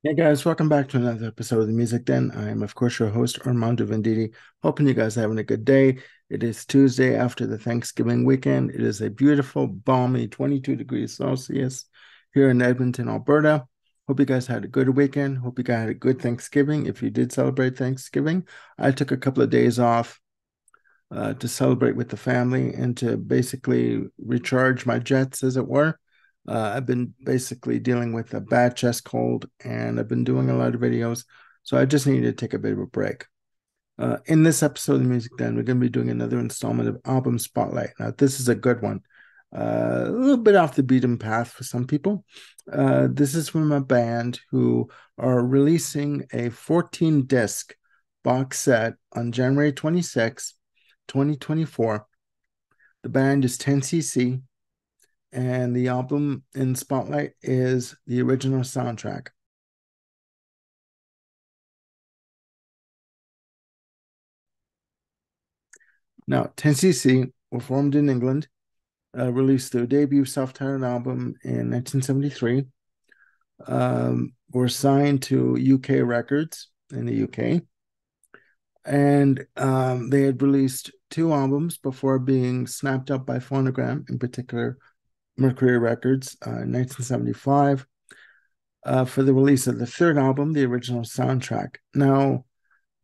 Hey guys, welcome back to another episode of the Music Den. I am, of course, your host, Armando Venditti. Hoping you guys are having a good day. It is Tuesday after the Thanksgiving weekend. It is a beautiful, balmy 22 degrees Celsius here in Edmonton, Alberta. Hope you guys had a good weekend. Hope you guys had a good Thanksgiving. If you did celebrate Thanksgiving, I took a couple of days off to celebrate with the family and to basically recharge my jets, as it were. I've been basically dealing with a bad chest cold and I've been doing a lot of videos. So I just needed to take a bit of a break. In this episode of Music Den, we're going to be doing another installment of Album Spotlight. Now, this is a good one. A little bit off the beaten path for some people. This is from a band who are releasing a 14 disc box set on January 26th, 2024. The band is 10cc, and the album in Spotlight is the original soundtrack. Now, 10cc were formed in England, released their debut self titled album in 1973, were signed to UK Records in the UK, and they had released two albums before being snapped up by Phonogram, in particular Mercury Records, in 1975, for the release of the third album, the original soundtrack. Now,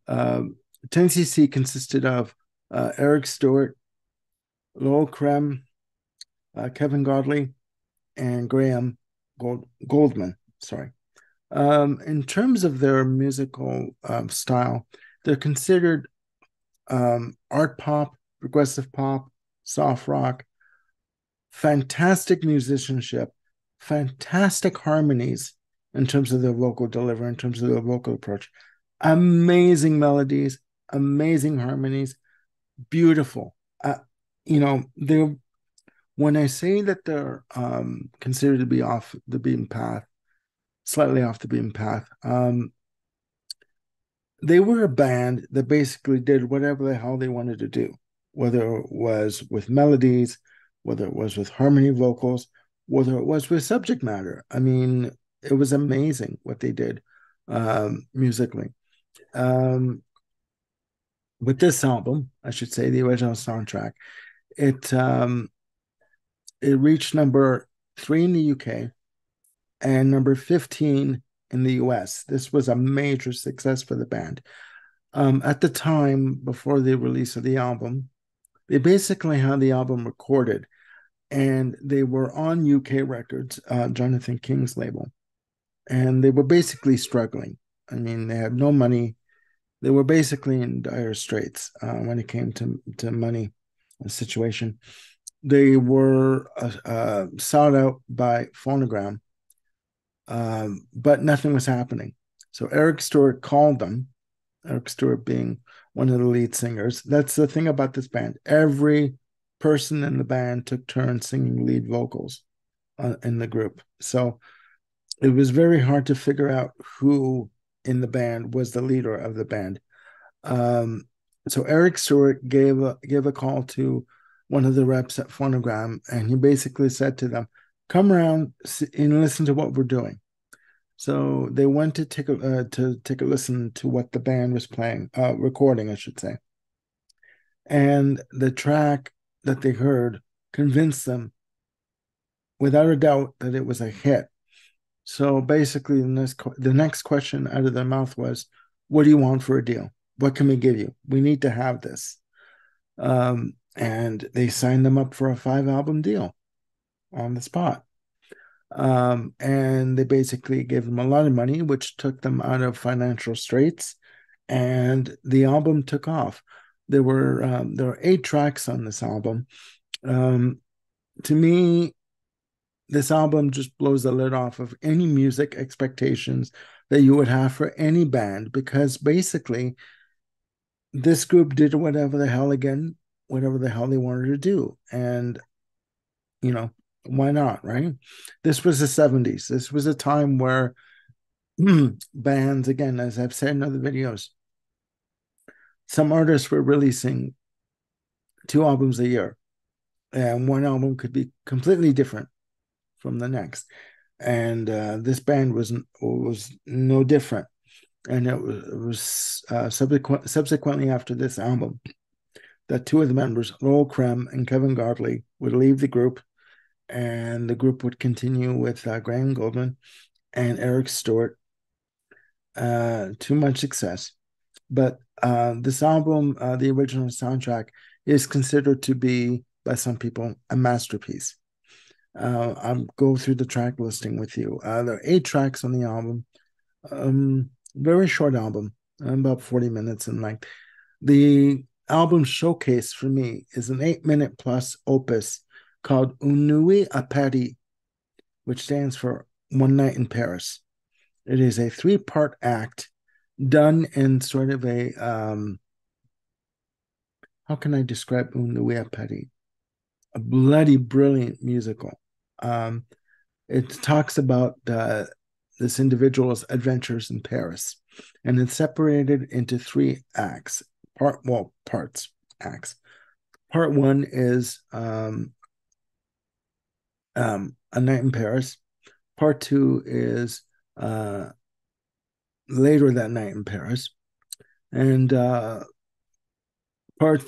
uh, 10cc consisted of Eric Stewart, Lowell Creme, Kevin Godley, and Graham Goldman. Sorry. In terms of their musical style, they're considered art pop, progressive pop, soft rock, fantastic musicianship, fantastic harmonies in terms of their vocal delivery, in terms of their vocal approach. Amazing melodies, amazing harmonies, beautiful. They're when I say that they're considered to be off the beaten path, slightly off the beaten path, they were a band that basically did whatever the hell they wanted to do, whether it was with melodies, whether it was with harmony vocals, whether it was with subject matter. I mean, it was amazing what they did musically. Um, with this album, I should say, the original soundtrack, it it reached number three in the UK and number 15 in the US. This was a major success for the band. At the time, before the release of the album, they basically had the album recorded and they were on UK Records, Jonathan King's label, and they were basically struggling. I mean, they had no money. They were basically in dire straits when it came to money situation. They were sought out by Phonogram, but nothing was happening. So Eric Stewart called them, Eric Stewart being one of the lead singers. That's the thing about this band. Every person in the band took turns singing lead vocals in the group. So it was very hard to figure out who in the band was the leader of the band. Um, so Eric Stewart gave a call to one of the reps at Phonogram, and he basically said to them, "Come around and listen to what we're doing." So they went to take a listen to what the band was playing, recording, I should say, and the track that they heard convinced them without a doubt that it was a hit. So basically, the next question out of their mouth was, "What do you want for a deal? What can we give you? We need to have this." And they signed them up for a 5 album deal on the spot. And they basically gave them a lot of money, which took them out of financial straits, and the album took off. There are 8 tracks on this album. Um, to me, this album just blows the lid off of any music expectations that you would have for any band, because basically this group did whatever the hell they wanted to do, and you know why not, right? This was the 70s. This was a time where bands, again, as I've said in other videos, some artists were releasing 2 albums a year, and one album could be completely different from the next. and this band was no different. And it was subsequently after this album that two of the members, Lowell Crumb and Kevin Godley, would leave the group, and the group would continue with Graham Goldman and Eric Stewart to much success. But this album, the original soundtrack, is considered to be, by some people, a masterpiece. I'll go through the track listing with you. There are 8 tracks on the album. Very short album, about 40 minutes in length. The album showcase for me is an 8-minute plus opus called Une Nuit à Paris, which stands for One Night in Paris. It is a 3-part act done in sort of a how can I describe Une Nuit à Paris? A bloody brilliant musical. It talks about this individual's adventures in Paris, and it's separated into 3 acts. Acts. Part 1 is A Night in Paris. Part 2 is Later That Night in Paris, and part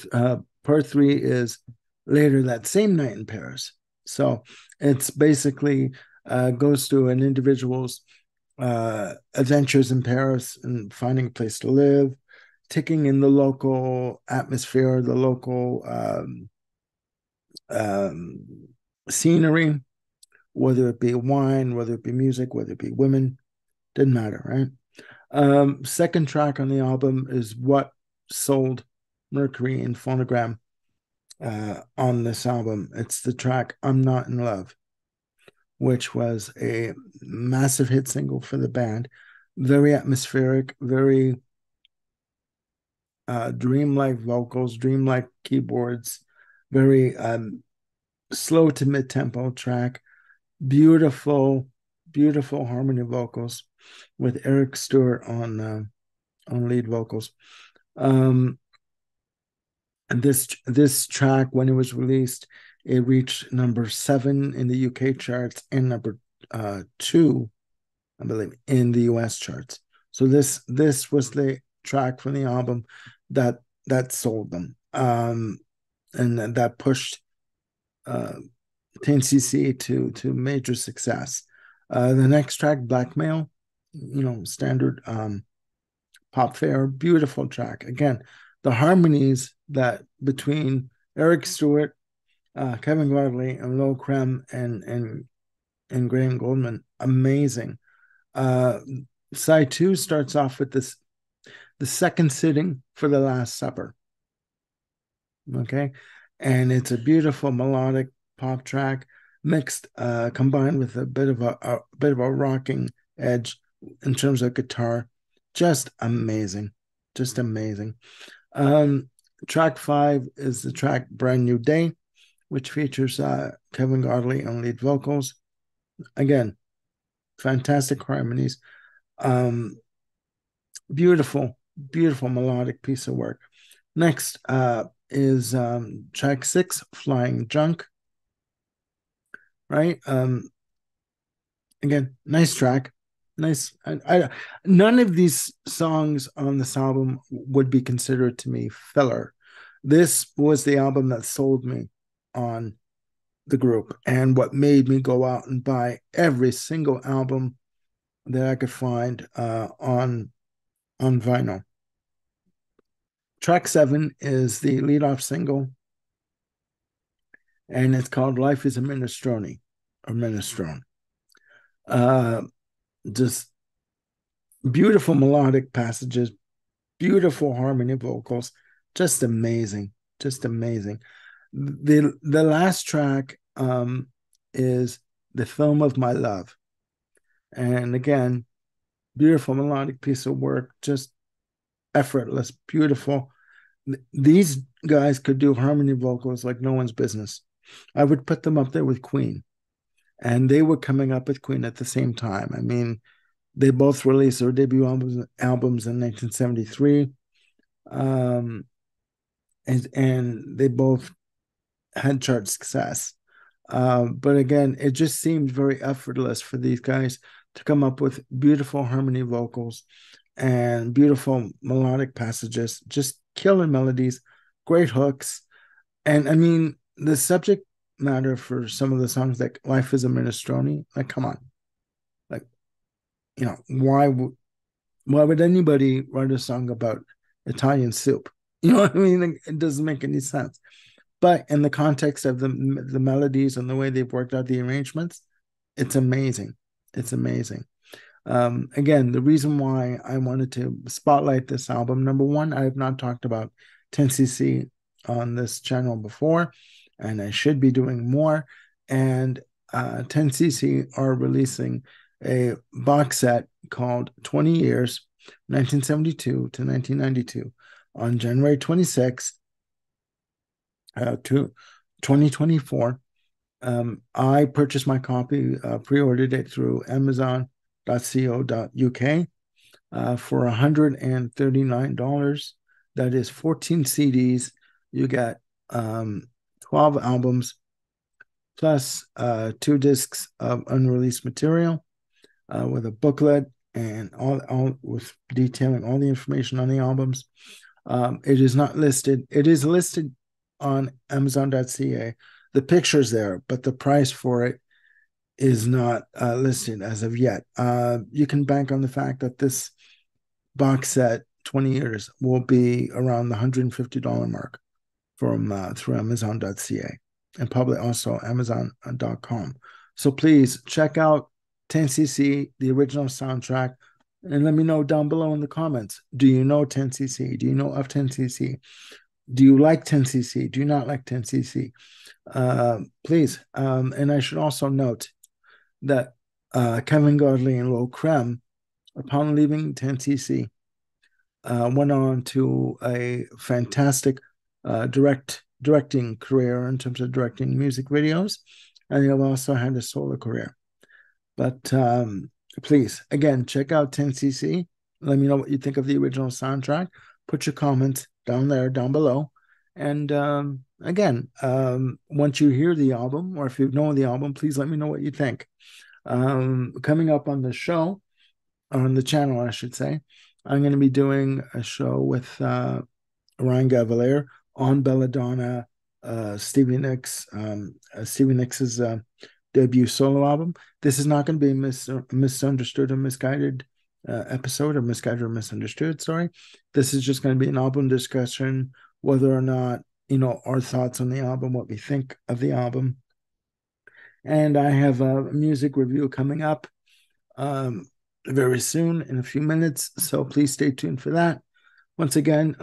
3 is Later That Same Night in Paris. So it's basically goes through an individual's adventures in Paris and finding a place to live, taking in the local atmosphere, the local scenery, whether it be wine, whether it be music, whether it be women, didn't matter, right? Second track on the album is what sold Mercury and Phonogram on this album. It's the track I'm Not in Love, which was a massive hit single for the band. Very atmospheric, very dreamlike vocals, dreamlike keyboards, very slow to mid-tempo track. Beautiful, beautiful harmony vocals with Eric Stewart on lead vocals. And this track, when it was released, it reached number 7 in the UK charts and number 2, I believe, in the US charts. So this was the track from the album that sold them, and that pushed 10cc to major success. The next track, Blackmail, standard pop fare, beautiful track. Again, the harmonies that between Eric Stewart, Kevin Godley, and Lowell Crumb and Graham Goldman, amazing. Side 2 starts off with the second sitting for the Last Supper. Okay, and it's a beautiful melodic pop track mixed, combined with a bit of a rocking edge in terms of guitar. Just amazing, just amazing. Track 5 is the track Brand New Day, which features Kevin Godley on lead vocals. Again, fantastic harmonies. Beautiful, beautiful melodic piece of work. Next is track 6, Flying Junk. Right? Again, nice track. Nice. None of these songs on this album would be considered to me filler. This was the album that sold me on the group and what made me go out and buy every single album that I could find on vinyl. Track 7 is the lead-off single, and it's called Life is a Minestrone, or Minestrone. Just beautiful melodic passages, beautiful harmony vocals, just amazing, just amazing. The last track is The Film of My Love. And again, beautiful melodic piece of work, just effortless, beautiful. These guys could do harmony vocals like no one's business. I would put them up there with Queen. And they were coming up with Queen at the same time. I mean, they both released their debut albums in 1973. And they both had chart success. But again, it just seemed very effortless for these guys to come up with beautiful harmony vocals and beautiful melodic passages, just killing melodies, great hooks. And I mean, the subject matter for some of the songs, like Life is a Minestrone, like, come on. Like, why would anybody write a song about Italian soup? You know what I mean? Like, it doesn't make any sense. But in the context of the melodies and the way they've worked out the arrangements, it's amazing. It's amazing. Again, the reason why I wanted to spotlight this album, number one, I have not talked about 10cc on this channel before, and I should be doing more. And 10cc are releasing a box set called 20 Years, 1972 to 1992, on January 26th to 2024. I purchased my copy, pre-ordered it through Amazon.co.uk for $139. That is 14 CDs. You get 12 albums plus 2 discs of unreleased material with a booklet and all with detailing all the information on the albums. It is not listed. It is listed on Amazon.ca. The picture's there, but the price for it is not listed as of yet. You can bank on the fact that this box set, 20 Years, will be around the $150 mark from through Amazon.ca and probably also Amazon.com. So please check out 10cc, the original soundtrack, and let me know down below in the comments. Do you know 10cc? Do you know of 10cc? Do you like 10cc? Do you not like 10cc? Please. And I should also note that Kevin Godley and Lil Creme, upon leaving 10cc, went on to a fantastic directing career in terms of directing music videos, and they have also had a solo career. But please, again, check out 10cc. Let me know what you think of the original soundtrack. Put your comments down below. And again, once you hear the album, or if you know the album, please let me know what you think. Coming up on the show, on the channel, I should say, I'm going to be doing a show with Ryan Gavalier on Belladonna, Stevie Nicks, Stevie Nicks' debut solo album. This is not going to be a misunderstood or misguided episode, or misguided or misunderstood, sorry. This is just going to be an album discussion, whether or not, our thoughts on the album, what we think of the album. And I have a music review coming up very soon, in a few minutes, so please stay tuned for that. Once again,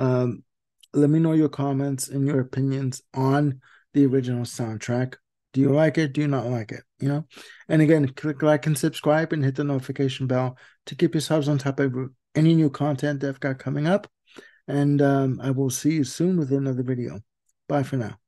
let me know your comments and your opinions on the original soundtrack. Do you like it? Do you not like it? And again, click like and subscribe and hit the notification bell to keep yourselves on top of any new content that I've got coming up. And I will see you soon with another video. Bye for now.